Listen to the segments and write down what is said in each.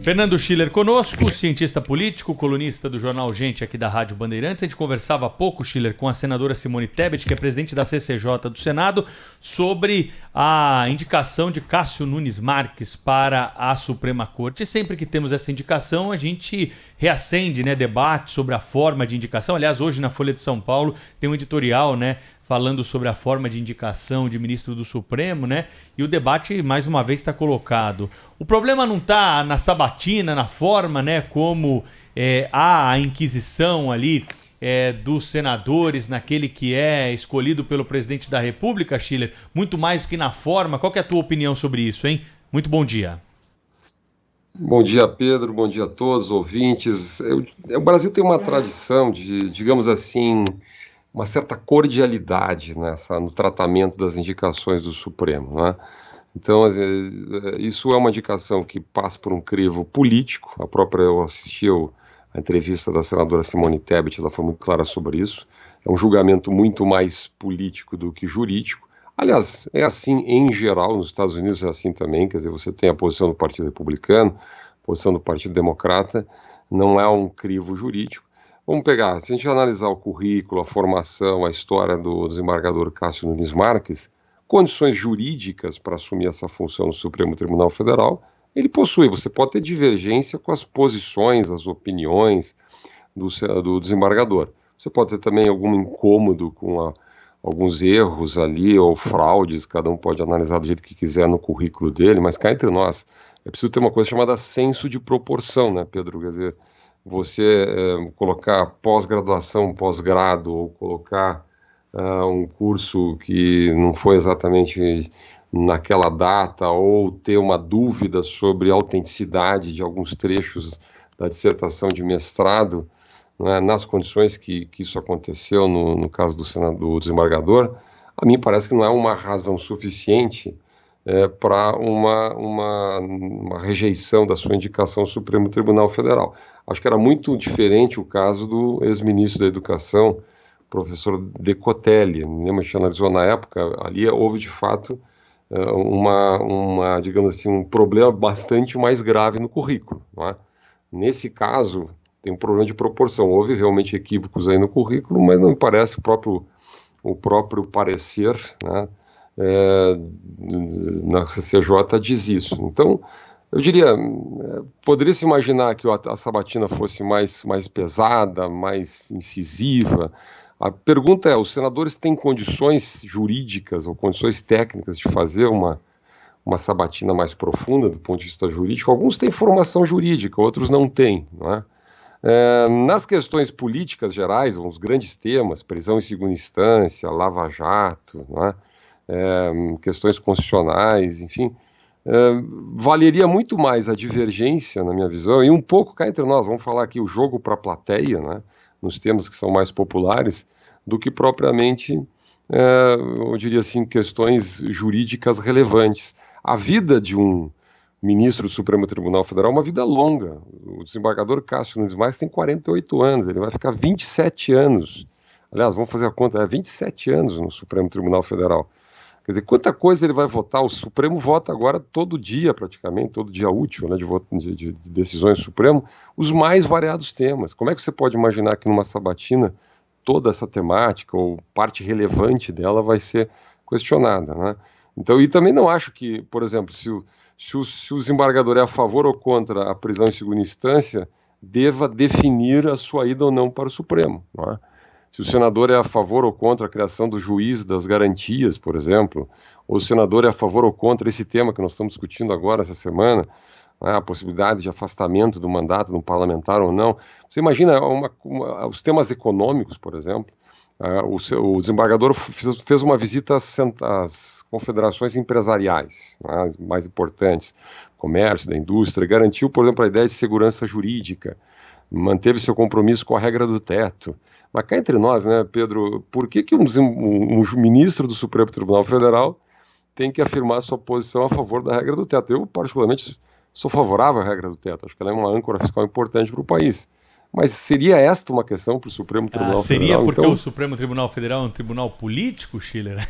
Fernando Schiller conosco, cientista político, colunista do jornal Gente aqui da Rádio Bandeirantes. A gente conversava há pouco, Schiller, com a senadora Simone Tebet, que é presidente da CCJ do Senado, sobre a indicação de Cássio Nunes Marques para a Suprema Corte. E sempre que temos essa indicação, a gente reacende, debate sobre a forma de indicação. Aliás, hoje na Folha de São Paulo tem um editorial, falando sobre a forma de indicação de ministro do Supremo, e o debate, mais uma vez, está colocado. O problema não está na sabatina, na forma, como há a inquisição ali dos senadores, naquele que é escolhido pelo presidente da República, Schiller, muito mais do que na forma. Qual que é a tua opinião sobre isso, hein? Muito bom dia. Bom dia, Pedro. Bom dia a todos, ouvintes. O Brasil tem uma tradição de, digamos assim, uma certa cordialidade no tratamento das indicações do Supremo, Então, isso é uma indicação que passa por um crivo político. Eu assisti a entrevista da senadora Simone Tebet, ela foi muito clara sobre isso. É um julgamento muito mais político do que jurídico. Aliás, é assim em geral, nos Estados Unidos é assim também, quer dizer, você tem a posição do Partido Republicano, a posição do Partido Democrata, não é um crivo jurídico. Vamos pegar, se a gente analisar o currículo, a formação, a história do desembargador Cássio Nunes Marques, condições jurídicas para assumir essa função no Supremo Tribunal Federal, ele possui. Você pode ter divergência com as posições, as opiniões do desembargador. Você pode ter também algum incômodo com alguns erros ali, ou fraudes, cada um pode analisar do jeito que quiser no currículo dele, mas cá entre nós, é preciso ter uma coisa chamada senso de proporção, Pedro? Quer dizer, você colocar pós-graduação, pós-grado, ou colocar um curso que não foi exatamente naquela data, ou ter uma dúvida sobre a autenticidade de alguns trechos da dissertação de mestrado, nas condições que isso aconteceu no caso do desembargador, a mim parece que não é uma razão suficiente para uma rejeição da sua indicação ao Supremo Tribunal Federal. Acho que era muito diferente o caso do ex-ministro da Educação, professor Decotelli. Me gente analisou na época, ali houve de fato digamos assim, um problema bastante mais grave no currículo. Nesse caso, tem um problema de proporção. Houve realmente equívocos aí no currículo, mas não me parece o próprio parecer, na CCJ diz isso. Então, eu diria, poderia se imaginar que a sabatina fosse mais pesada, mais incisiva. A pergunta é, os senadores têm condições jurídicas ou condições técnicas de fazer uma sabatina mais profunda do ponto de vista jurídico? Alguns têm formação jurídica, outros não têm, nas questões políticas gerais, os grandes temas, prisão em segunda instância, Lava Jato, questões constitucionais, enfim, valeria muito mais a divergência, na minha visão, e um pouco cá entre nós, vamos falar aqui o jogo para a plateia, nos temas que são mais populares, do que propriamente, eu diria assim, questões jurídicas relevantes. A vida de um ministro do Supremo Tribunal Federal é uma vida longa. O desembargador Cássio Nunes Marques tem 48 anos, ele vai ficar 27 anos. Aliás, vamos fazer a conta, 27 anos no Supremo Tribunal Federal. Quer dizer, quanta coisa ele vai votar? O Supremo vota agora todo dia, praticamente, todo dia útil, de decisões do Supremo, os mais variados temas. Como é que você pode imaginar que numa sabatina toda essa temática, ou parte relevante dela, vai ser questionada, Então, e também não acho que, por exemplo, se o desembargador é a favor ou contra a prisão em segunda instância, deva definir a sua ida ou não para o Supremo, Se o senador é a favor ou contra a criação do juiz das garantias, por exemplo, ou o senador é a favor ou contra esse tema que nós estamos discutindo agora, essa semana, a possibilidade de afastamento do mandato de um parlamentar ou não. Você imagina os temas econômicos, por exemplo. O desembargador fez uma visita às confederações empresariais, as mais importantes, comércio, da indústria, garantiu, por exemplo, a ideia de segurança jurídica, manteve seu compromisso com a regra do teto. Mas cá entre nós, Pedro, por que um ministro do Supremo Tribunal Federal tem que afirmar sua posição a favor da regra do teto? Eu, particularmente, sou favorável à regra do teto, acho que ela é uma âncora fiscal importante para o país. Mas seria esta uma questão para o Supremo Tribunal Federal? Seria porque o Supremo Tribunal Federal é um tribunal político, Schiller?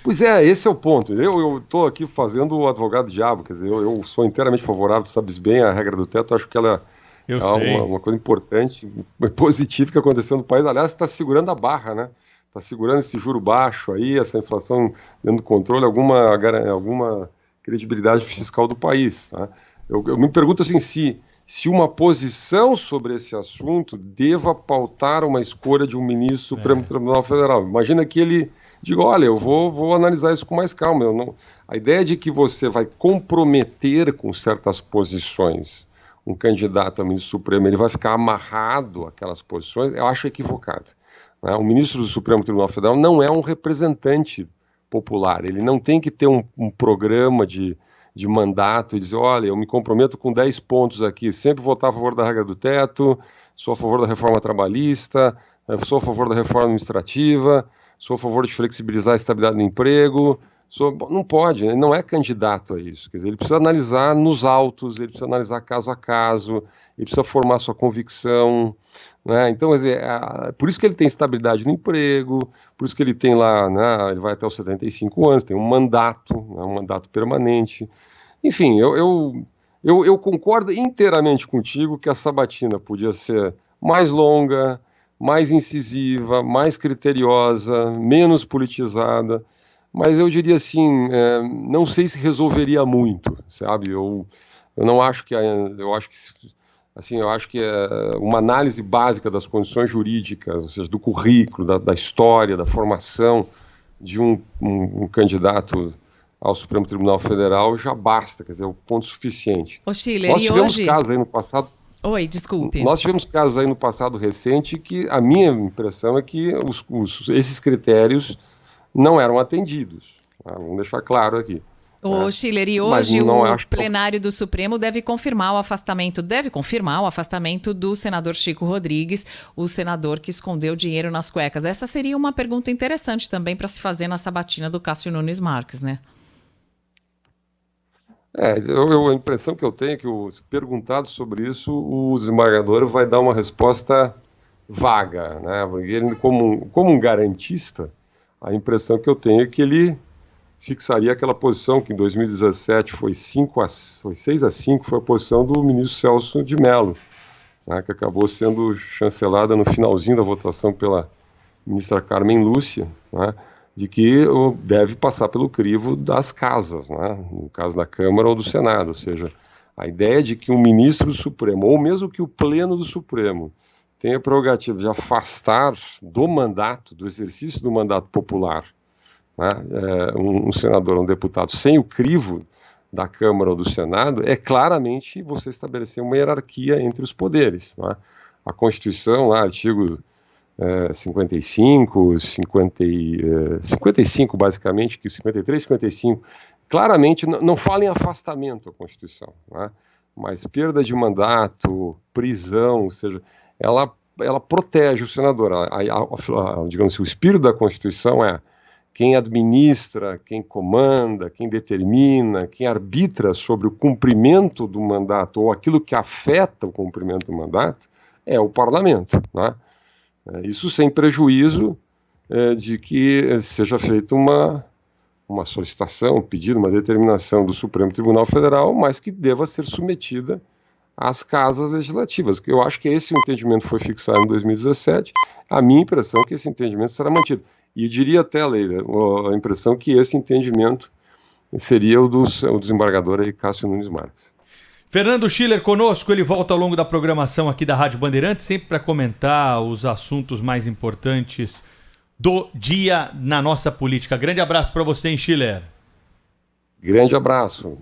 Pois é, esse é o ponto. Eu estou aqui fazendo o advogado-diabo, quer dizer, eu sou inteiramente favorável, tu sabes bem, a regra do teto, acho que ela Eu é sei. uma coisa importante, positiva que aconteceu no país. Aliás, está segurando a barra, né? Está segurando esse juro baixo aí, essa inflação dentro do controle, alguma credibilidade fiscal do país. Tá? Eu me pergunto assim, se uma posição sobre esse assunto deva pautar uma escolha de um ministro do Supremo Tribunal Federal. Imagina que ele diga, olha, eu vou analisar isso com mais calma. A ideia de que você vai comprometer com certas posições um candidato a ministro Supremo, ele vai ficar amarrado àquelas posições, eu acho equivocado. Né? O ministro do Supremo Tribunal Federal não é um representante popular, ele não tem que ter um programa de mandato e dizer, olha, eu me comprometo com 10 pontos aqui, sempre votar a favor da regra do teto, sou a favor da reforma trabalhista, sou a favor da reforma administrativa, sou a favor de flexibilizar a estabilidade do emprego. Não pode, ele não é candidato a isso. Quer dizer, ele precisa analisar nos autos, ele precisa analisar caso a caso, ele precisa formar sua convicção. Né? Então, quer dizer, por isso que ele tem estabilidade no emprego, por isso que ele tem lá, né, ele vai até os 75 anos, tem um mandato, né, um mandato permanente. Enfim, eu concordo inteiramente contigo que a sabatina podia ser mais longa, mais incisiva, mais criteriosa, menos politizada. Mas eu diria assim, não sei se resolveria muito, sabe? Eu não acho que eu acho que assim, eu acho que uma análise básica das condições jurídicas, ou seja, do currículo, da história, da formação de um candidato ao Supremo Tribunal Federal já basta, quer dizer, é o ponto suficiente. Ô, Schiller, Nós tivemos hoje... casos aí no passado. Oi, desculpe. Nós tivemos casos aí no passado recente que a minha impressão é que esses critérios não eram atendidos. Vamos deixar claro aqui. Ô, Schiller, e hoje o plenário do Supremo deve confirmar o afastamento do senador Chico Rodrigues, o senador que escondeu dinheiro nas cuecas. Essa seria uma pergunta interessante também para se fazer na sabatina do Cássio Nunes Marques, né? A impressão que eu tenho é que, perguntado sobre isso, o desembargador vai dar uma resposta vaga, né? Ele, como um garantista, a impressão que eu tenho é que ele fixaria aquela posição que em 2017 foi 6-5, foi a posição do ministro Celso de Mello, né, que acabou sendo chancelada no finalzinho da votação pela ministra Carmen Lúcia, né, de que deve passar pelo crivo das casas, né, no caso da Câmara ou do Senado, ou seja, a ideia de que um ministro do Supremo, ou mesmo que o Pleno do Supremo, tenha a prerrogativa de afastar do mandato, do exercício do mandato popular, né, um senador, um deputado, sem o crivo da Câmara ou do Senado, é claramente você estabelecer uma hierarquia entre os poderes. Né? A Constituição, lá, artigo 55 basicamente, que 53, 55, claramente não fala em afastamento a Constituição, né? Mas perda de mandato, prisão, ou seja, ela protege o senador. Digamos assim, o espírito da Constituição é quem administra, quem comanda, quem determina, quem arbitra sobre o cumprimento do mandato ou aquilo que afeta o cumprimento do mandato é o parlamento, né? Isso sem prejuízo de que seja feita uma solicitação, um pedido, uma determinação do Supremo Tribunal Federal, mas que deva ser submetida às casas legislativas. Eu acho que esse entendimento foi fixado em 2017. A minha impressão é que esse entendimento será mantido. E diria até, Leila, a impressão que esse entendimento seria o desembargador aí, Cássio Nunes Marques. Fernando Schiller conosco, ele volta ao longo da programação aqui da Rádio Bandeirantes, sempre para comentar os assuntos mais importantes do dia na nossa política. Grande abraço para você, hein, Schiller? Grande abraço.